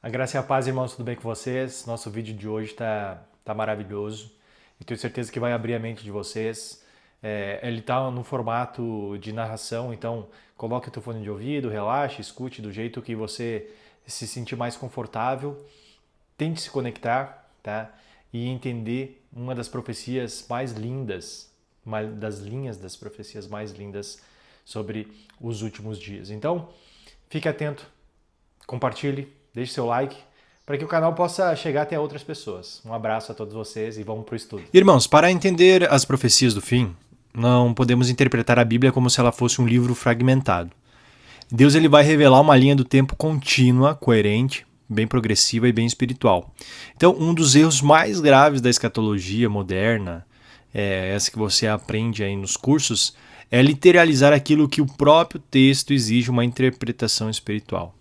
A graça e a paz, irmãos, tudo bem com vocês? Nosso vídeo de hoje tá maravilhoso. Eu tenho certeza que vai abrir a mente de vocês. Ele está no formato de narração, então coloque o teu fone de ouvido, relaxe, escute do jeito que você se sentir mais confortável. Tente se conectar, tá? E entender uma das profecias mais lindas, uma das linhas das profecias mais lindas sobre os últimos dias. Então, fique atento, compartilhe, deixe seu like para que o canal possa chegar até outras pessoas. Um abraço a todos vocês e vamos para o estudo. Irmãos, para entender as profecias do fim, não podemos interpretar a Bíblia como se ela fosse um livro fragmentado. Deus ele vai revelar uma linha do tempo contínua, coerente, bem progressiva e bem espiritual. Então, um dos erros mais graves da escatologia moderna, essa que você aprende aí nos cursos, é literalizar aquilo que o próprio texto exige uma interpretação espiritual.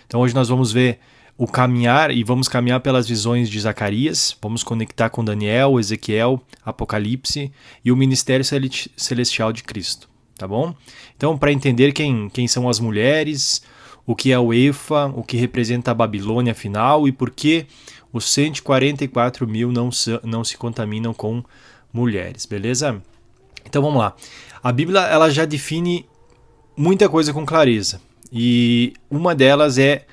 Então, hoje nós vamos ver o caminhar e vamos caminhar pelas visões de Zacarias, vamos conectar com Daniel, Ezequiel, Apocalipse e o ministério celestial de Cristo, tá bom? Então, para entender quem são as mulheres, o que é o Efa, o que representa a Babilônia final e por que os 144 mil não se contaminam com mulheres, beleza? Então vamos lá. A Bíblia ela já define muita coisa com clareza e uma delas é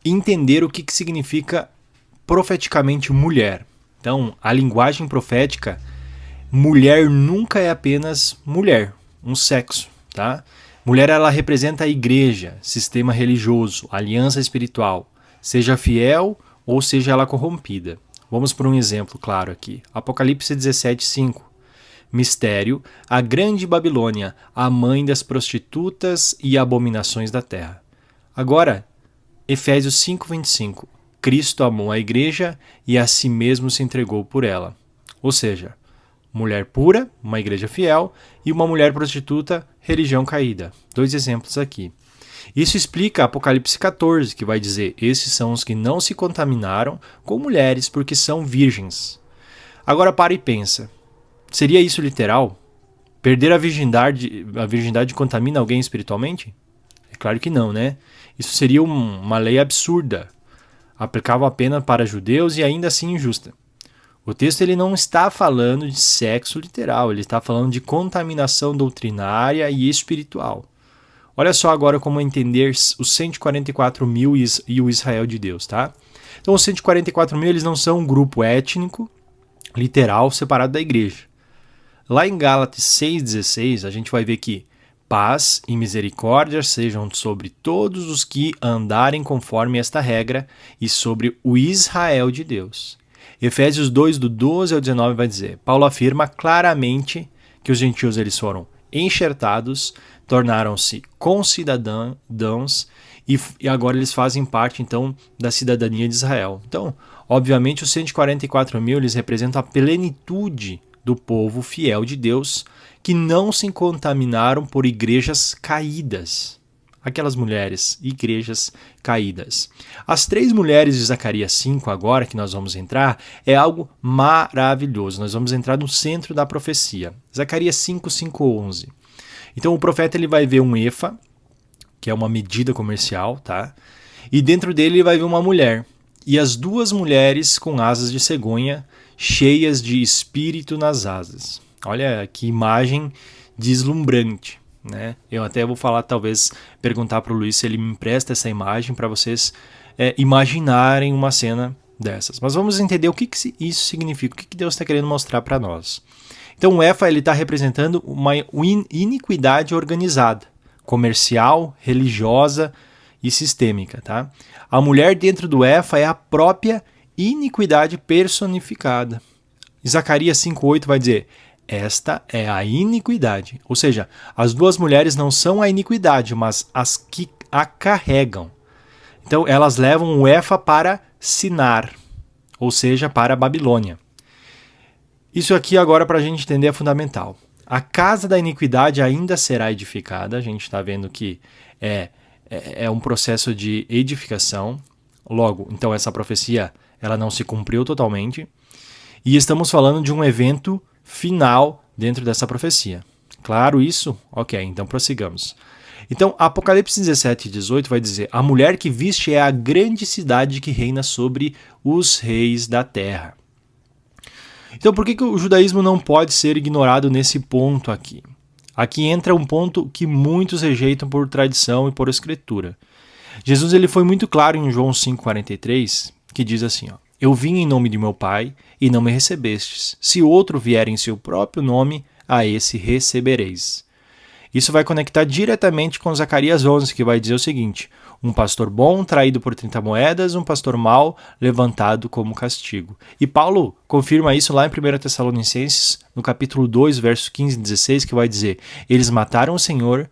entender o que significa profeticamente mulher. Então, a linguagem profética, mulher nunca é apenas mulher, um sexo, tá? Mulher ela representa a igreja, sistema religioso, aliança espiritual, seja fiel ou seja ela corrompida. Vamos por um exemplo claro aqui. Apocalipse 17:5. Mistério, a grande Babilônia, a mãe das prostitutas e abominações da terra. Agora, Efésios 5:25. Cristo amou a igreja e a si mesmo se entregou por ela. Ou seja, mulher pura, uma igreja fiel, e uma mulher prostituta, religião caída. Dois exemplos aqui. Isso explica Apocalipse 14, que vai dizer: esses são os que não se contaminaram com mulheres porque são virgens. Agora para e pensa. Seria isso literal? Perder a virgindade contamina alguém espiritualmente? É claro que não, né? Isso seria uma lei absurda. Aplicava a pena para judeus e ainda assim injusta. O texto ele não está falando de sexo literal, ele está falando de contaminação doutrinária e espiritual. Olha só agora como entender os 144 mil e o Israel de Deus, tá? Então os 144 mil eles não são um grupo étnico, literal, separado da igreja. Lá em Gálatas 6,16 a gente vai ver que paz e misericórdia sejam sobre todos os que andarem conforme esta regra e sobre o Israel de Deus. Efésios 2, do 12 ao 19 vai dizer, Paulo afirma claramente que os gentios eles foram enxertados, tornaram-se concidadãos e agora eles fazem parte então da cidadania de Israel. Então, obviamente os 144 mil eles representam a plenitude do povo fiel de Deus que não se contaminaram por igrejas caídas. Aquelas mulheres, igrejas caídas. As 3 mulheres de Zacarias 5, agora que nós vamos entrar, é algo maravilhoso. Nós vamos entrar no centro da profecia. Zacarias 5, 5, 11. Então o profeta ele vai ver um efa, que é uma medida comercial, tá? E dentro dele ele vai ver uma mulher. E as 2 mulheres com asas de cegonha, cheias de espírito nas asas. Olha que imagem deslumbrante, né? Eu até vou falar, talvez, perguntar para o Luiz se ele me empresta essa imagem para vocês imaginarem uma cena dessas. Mas vamos entender o que isso significa, o que Deus está querendo mostrar para nós. Então o Efa está representando uma iniquidade organizada, comercial, religiosa e sistêmica. Tá? A mulher dentro do Efa é a própria iniquidade personificada. Zacarias 5,8 vai dizer, esta é a iniquidade. Ou seja, as 2 mulheres não são a iniquidade, mas as que a carregam. Então elas levam o Efa para Sinar, ou seja, para a Babilônia. Isso aqui agora para a gente entender é fundamental. A casa da iniquidade ainda será edificada, a gente está vendo que é um processo de edificação. Logo, então essa profecia ela não se cumpriu totalmente. E estamos falando de um evento final dentro dessa profecia. Claro isso? Ok, então prossigamos. Então, Apocalipse 17, 18 vai dizer: a mulher que viste é a grande cidade que reina sobre os reis da terra. Então, por que o judaísmo não pode ser ignorado nesse ponto aqui? Aqui entra um ponto que muitos rejeitam por tradição e por escritura. Jesus ele foi muito claro em João 5,43, que diz assim: ó, eu vim em nome de meu Pai e não me recebestes. Se outro vier em seu próprio nome, a esse recebereis. Isso vai conectar diretamente com Zacarias 11, que vai dizer o seguinte: um pastor bom traído por 30 moedas, um pastor mau levantado como castigo. E Paulo confirma isso lá em 1 Tessalonicenses, no capítulo 2, versos 15 e 16, que vai dizer: eles mataram o Senhor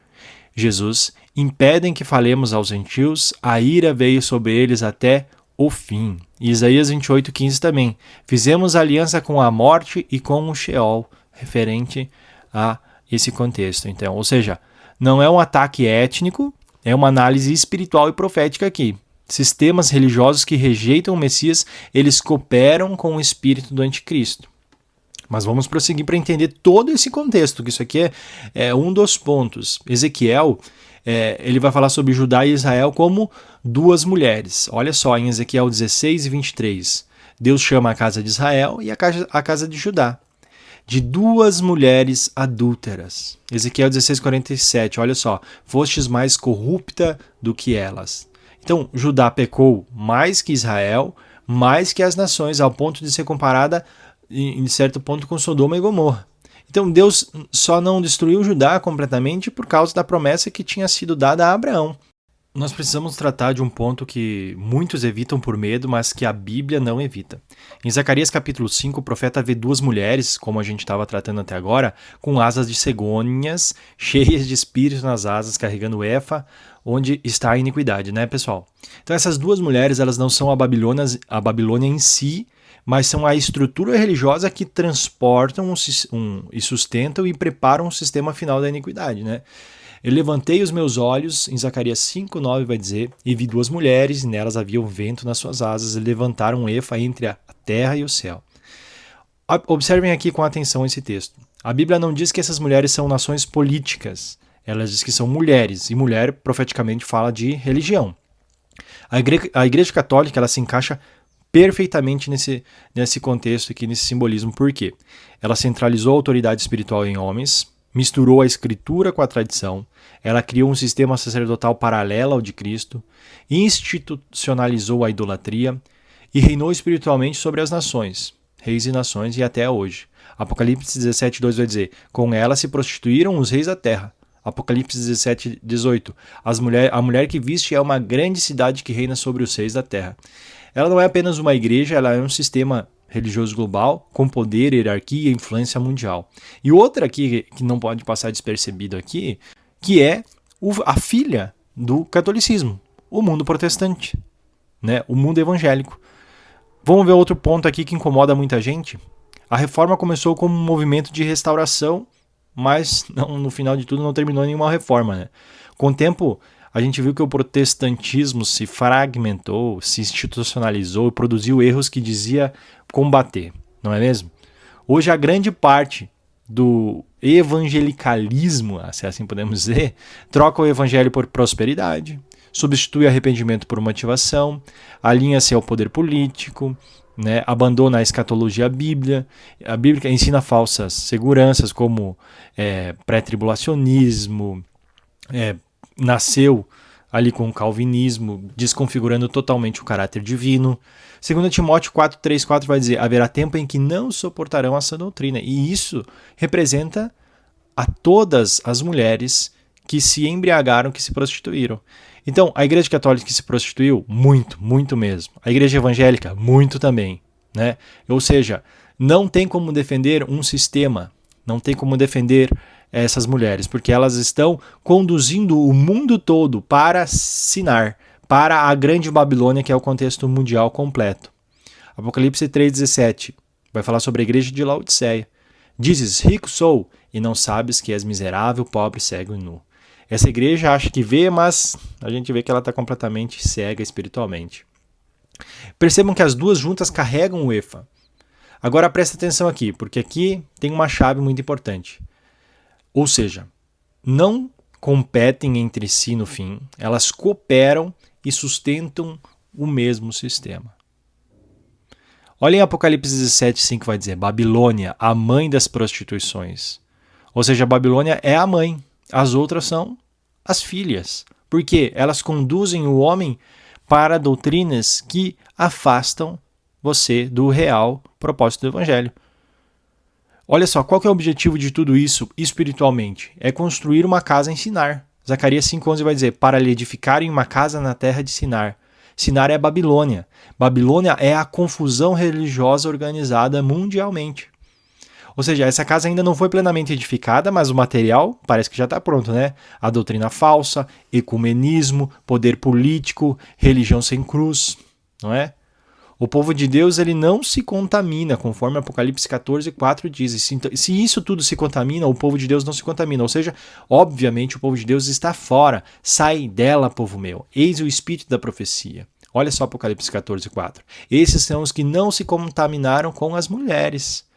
Jesus, impedem que falemos aos gentios, a ira veio sobre eles até o fim. E Isaías 28, 15 também: fizemos aliança com a morte e com o Sheol, referente a esse contexto, então. Ou seja, não é um ataque étnico, é uma análise espiritual e profética aqui. Sistemas religiosos que rejeitam o Messias, eles cooperam com o espírito do anticristo. Mas vamos prosseguir para entender todo esse contexto, que isso aqui é um dos pontos. Ezequiel, ele vai falar sobre Judá e Israel como duas mulheres. Olha só, em Ezequiel 16 e 23, Deus chama a casa de Israel e a casa de Judá de duas mulheres adúlteras. Ezequiel 16:47, olha só: fostes mais corrupta do que elas. Então, Judá pecou mais que Israel, mais que as nações, ao ponto de ser comparada, em certo ponto, com Sodoma e Gomorra. Então, Deus só não destruiu Judá completamente por causa da promessa que tinha sido dada a Abraão. Nós precisamos tratar de um ponto que muitos evitam por medo, mas que a Bíblia não evita. Em Zacarias capítulo 5, o profeta vê duas mulheres, como a gente estava tratando até agora, com asas de cegonhas, cheias de espíritos nas asas, carregando Efa, onde está a iniquidade, né, pessoal? Então essas duas mulheres, elas não são a Babilônia em si, mas são a estrutura religiosa que transportam e sustentam e preparam o sistema final da iniquidade, né? Eu levantei os meus olhos, em Zacarias 5:9 vai dizer, e vi duas mulheres, e nelas havia um vento nas suas asas, e levantaram um efa entre a terra e o céu. Observem aqui com atenção esse texto. A Bíblia não diz que essas mulheres são nações políticas, ela diz que são mulheres, e mulher profeticamente fala de religião. A Igreja Católica ela se encaixa perfeitamente nesse contexto aqui, nesse simbolismo. Por quê? Ela centralizou a autoridade espiritual em homens, misturou a escritura com a tradição, ela criou um sistema sacerdotal paralelo ao de Cristo, institucionalizou a idolatria e reinou espiritualmente sobre as nações, reis e nações, e até hoje. Apocalipse 17:2 vai dizer: com ela se prostituíram os reis da terra. Apocalipse 17:18: a mulher que viste é uma grande cidade que reina sobre os reis da terra. Ela não é apenas uma igreja, ela é um sistema religioso global, com poder, hierarquia e influência mundial. E outra aqui, que não pode passar despercebido aqui, que é a filha do catolicismo, o mundo protestante, né? O mundo evangélico. Vamos ver outro ponto aqui que incomoda muita gente. A reforma começou como um movimento de restauração, mas no final de tudo não terminou em nenhuma reforma, né? Com o tempo, a gente viu que o protestantismo se fragmentou, se institucionalizou e produziu erros que dizia combater, não é mesmo? Hoje a grande parte do evangelicalismo, se assim podemos dizer, troca o evangelho por prosperidade, substitui arrependimento por motivação, alinha-se ao poder político, né? Abandona a escatologia bíblica, a Bíblia ensina falsas seguranças como pré-tribulacionismo, nasceu ali com o calvinismo, desconfigurando totalmente o caráter divino. 2 Timóteo 4:3-4 vai dizer: haverá tempo em que não suportarão essa doutrina. E isso representa a todas as mulheres que se embriagaram, que se prostituíram. Então, a Igreja Católica que se prostituiu, muito, muito mesmo. A Igreja Evangélica, muito também, né? Ou seja, não tem como defender um sistema, não tem como defender essas mulheres, porque elas estão conduzindo o mundo todo para Sinar, para a grande Babilônia, que é o contexto mundial completo. Apocalipse 3:17 vai falar sobre a igreja de Laodiceia. Dizes: rico sou, e não sabes que és miserável, pobre, cego e nu. Essa igreja acha que vê, mas a gente vê que ela está completamente cega espiritualmente. Percebam que as duas juntas carregam o efa. Agora presta atenção aqui, porque aqui tem uma chave muito importante. Ou seja, não competem entre si no fim, elas cooperam e sustentam o mesmo sistema. Olha em Apocalipse 17:5 vai dizer, Babilônia, a mãe das prostituições. Ou seja, a Babilônia é a mãe, as outras são as filhas. Porque elas conduzem o homem para doutrinas que afastam você do real propósito do evangelho. Olha só, qual que é o objetivo de tudo isso espiritualmente? É construir uma casa em Sinar. Zacarias 5:11 vai dizer, para lhe edificarem uma casa na terra de Sinar. Sinar é Babilônia. Babilônia é a confusão religiosa organizada mundialmente. Ou seja, essa casa ainda não foi plenamente edificada, mas o material parece que já está pronto, né? A doutrina falsa, ecumenismo, poder político, religião sem cruz, não é? O povo de Deus ele não se contamina, conforme Apocalipse 14:4 diz. Se isso tudo se contamina, o povo de Deus não se contamina. Ou seja, obviamente o povo de Deus está fora. Sai dela, povo meu. Eis o espírito da profecia. Olha só Apocalipse 14:4. Esses são os que não se contaminaram com as mulheres.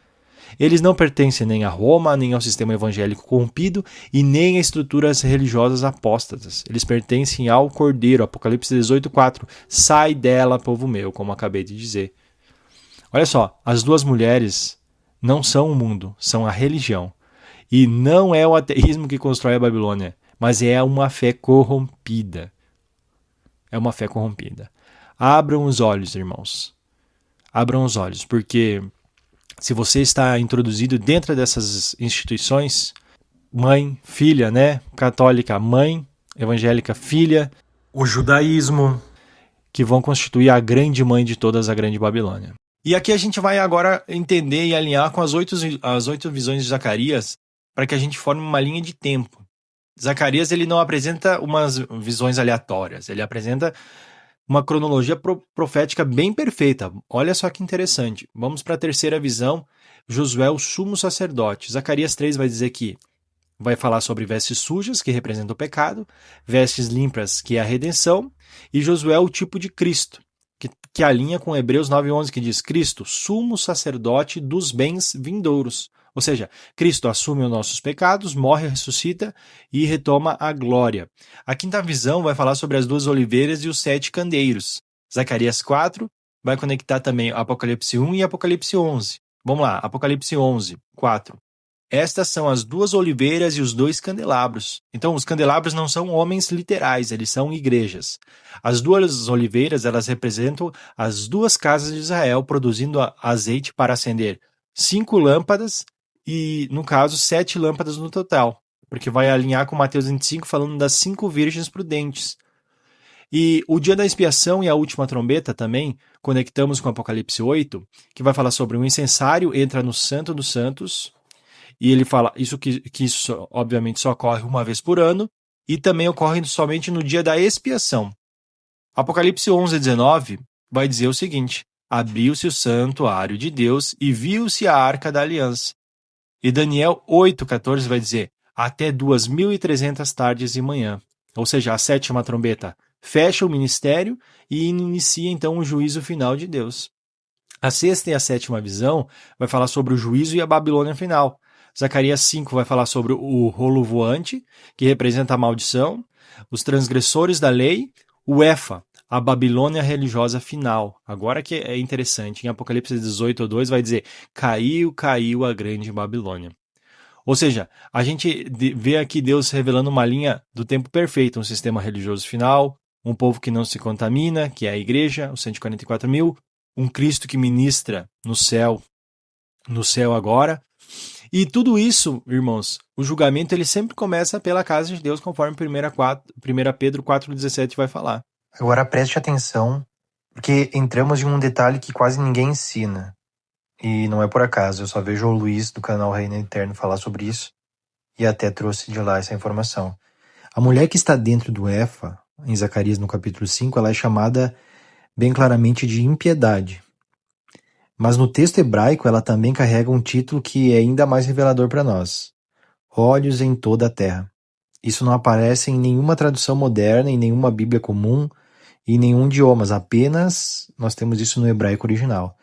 Eles não pertencem nem a Roma, nem ao sistema evangélico corrompido e nem a estruturas religiosas apóstatas. Eles pertencem ao Cordeiro, Apocalipse 18:4. Sai dela, povo meu, como acabei de dizer. Olha só, as duas mulheres não são o mundo, são a religião. E não é o ateísmo que constrói a Babilônia, mas é uma fé corrompida. É uma fé corrompida. Abram os olhos, irmãos. Abram os olhos, porque se você está introduzido dentro dessas instituições, mãe, filha, né? Católica, mãe, evangélica, filha, o judaísmo, que vão constituir a grande mãe de todas, a grande Babilônia. E aqui a gente vai agora entender e alinhar com as oito visões de Zacarias para que a gente forme uma linha de tempo. Zacarias ele não apresenta umas visões aleatórias, ele apresenta uma cronologia profética bem perfeita. Olha só que interessante. Vamos para a terceira visão, Josué, o sumo sacerdote. Zacarias 3 vai dizer que vai falar sobre vestes sujas, que representam o pecado, vestes limpas, que é a redenção, e Josué, o tipo de Cristo, que alinha com Hebreus 9:11, que diz Cristo, sumo sacerdote dos bens vindouros. Ou seja, Cristo assume os nossos pecados, morre, ressuscita e retoma a glória. A quinta visão vai falar sobre as duas oliveiras e os 7 candeiros. Zacarias 4 vai conectar também Apocalipse 1 e Apocalipse 11. Vamos lá, Apocalipse 11, 4. Estas são as duas oliveiras e os 2 candelabros. Então, os candelabros não são homens literais, eles são igrejas. As duas oliveiras, elas representam as 2 casas de Israel, produzindo azeite para acender 5 lâmpadas e, no caso, 7 lâmpadas no total, porque vai alinhar com Mateus 25, falando das 5 virgens prudentes. E o dia da expiação e a última trombeta também conectamos com Apocalipse 8, que vai falar sobre o incensário entra no Santo dos Santos, e ele fala que isso obviamente só ocorre uma vez por ano, e também ocorre somente no dia da expiação. Apocalipse 11:19 vai dizer o seguinte, abriu-se o santuário de Deus e viu-se a arca da aliança. E Daniel 8:14 vai dizer, até 2.300 tardes e manhã. Ou seja, a 7ª trombeta fecha o ministério e inicia então o juízo final de Deus. A 6ª e a 7ª visão vai falar sobre o juízo e a Babilônia final. Zacarias 5 vai falar sobre o rolo voante, que representa a maldição, os transgressores da lei, o Éfa, a Babilônia religiosa final. Agora que é interessante, em Apocalipse 18:2 vai dizer, caiu a grande Babilônia. Ou seja, a gente vê aqui Deus revelando uma linha do tempo perfeito, um sistema religioso final, um povo que não se contamina, que é a igreja, os 144.000, um Cristo que ministra no céu agora. E tudo isso, irmãos, o julgamento ele sempre começa pela casa de Deus, conforme 1 Pedro 4,17 vai falar. Agora preste atenção, porque entramos em um detalhe que quase ninguém ensina. E não é por acaso, eu só vejo o Luiz do canal Reino Eterno falar sobre isso, e até trouxe de lá essa informação. A mulher que está dentro do Éfa, em Zacarias no capítulo 5, ela é chamada bem claramente de impiedade. Mas no texto hebraico ela também carrega um título que é ainda mais revelador para nós. Olhos em toda a terra. Isso não aparece em nenhuma tradução moderna, em nenhuma Bíblia comum, em nenhum idioma, apenas nós temos isso no hebraico original.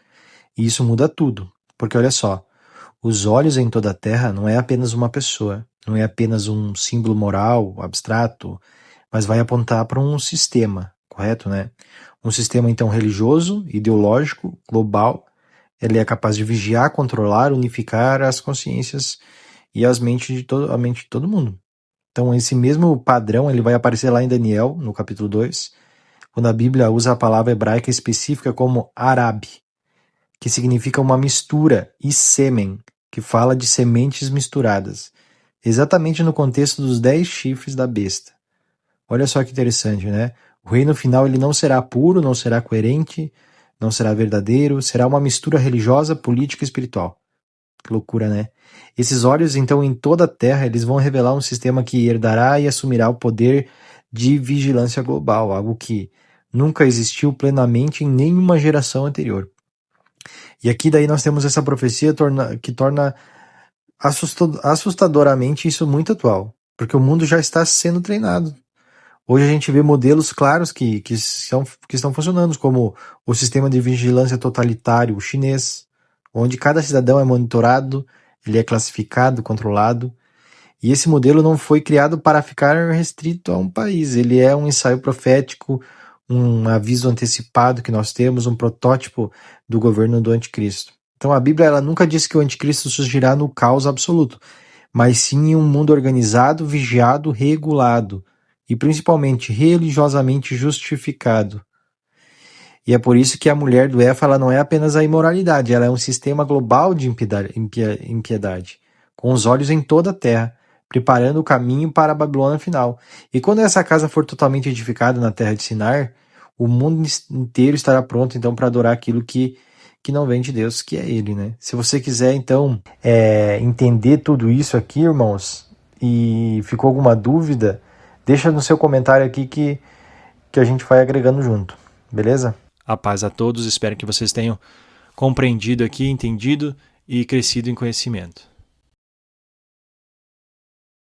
E isso muda tudo, porque olha só, os olhos em toda a terra não é apenas uma pessoa, não é apenas um símbolo moral, abstrato, mas vai apontar para um sistema, correto, né? Um sistema, então, religioso, ideológico, global. Ele é capaz de vigiar, controlar, unificar as consciências e a mente de todo mundo. Então, esse mesmo padrão ele vai aparecer lá em Daniel, no capítulo 2, quando a Bíblia usa a palavra hebraica específica como Arab, que significa uma mistura, e sêmen, que fala de sementes misturadas, exatamente no contexto dos 10 chifres da besta. Olha só que interessante, né? O reino final ele não será puro, não será coerente, não será verdadeiro, será uma mistura religiosa, política e espiritual. Que loucura, né? Esses olhos, então, em toda a Terra, eles vão revelar um sistema que herdará e assumirá o poder de vigilância global, algo que nunca existiu plenamente em nenhuma geração anterior. E aqui daí nós temos essa profecia que torna assustadoramente isso muito atual, porque o mundo já está sendo treinado. Hoje a gente vê modelos claros que estão funcionando, como o sistema de vigilância totalitário chinês, onde cada cidadão é monitorado, ele é classificado, controlado. E esse modelo não foi criado para ficar restrito a um país, ele é um ensaio profético, um aviso antecipado que nós temos, um protótipo do governo do anticristo. Então a Bíblia ela nunca disse que o anticristo surgirá no caos absoluto, mas sim em um mundo organizado, vigiado, regulado e principalmente religiosamente justificado. E é por isso que a mulher do Éfa ela não é apenas a imoralidade, ela é um sistema global de impiedade, com os olhos em toda a terra, preparando o caminho para a Babilônia final. E quando essa casa for totalmente edificada na terra de Sinar, o mundo inteiro estará pronto então para adorar aquilo que não vem de Deus, que é Ele, né? Se você quiser então entender tudo isso aqui, irmãos, e ficou alguma dúvida, deixa no seu comentário aqui que a gente vai agregando junto, beleza? A paz a todos, espero que vocês tenham compreendido aqui, entendido e crescido em conhecimento.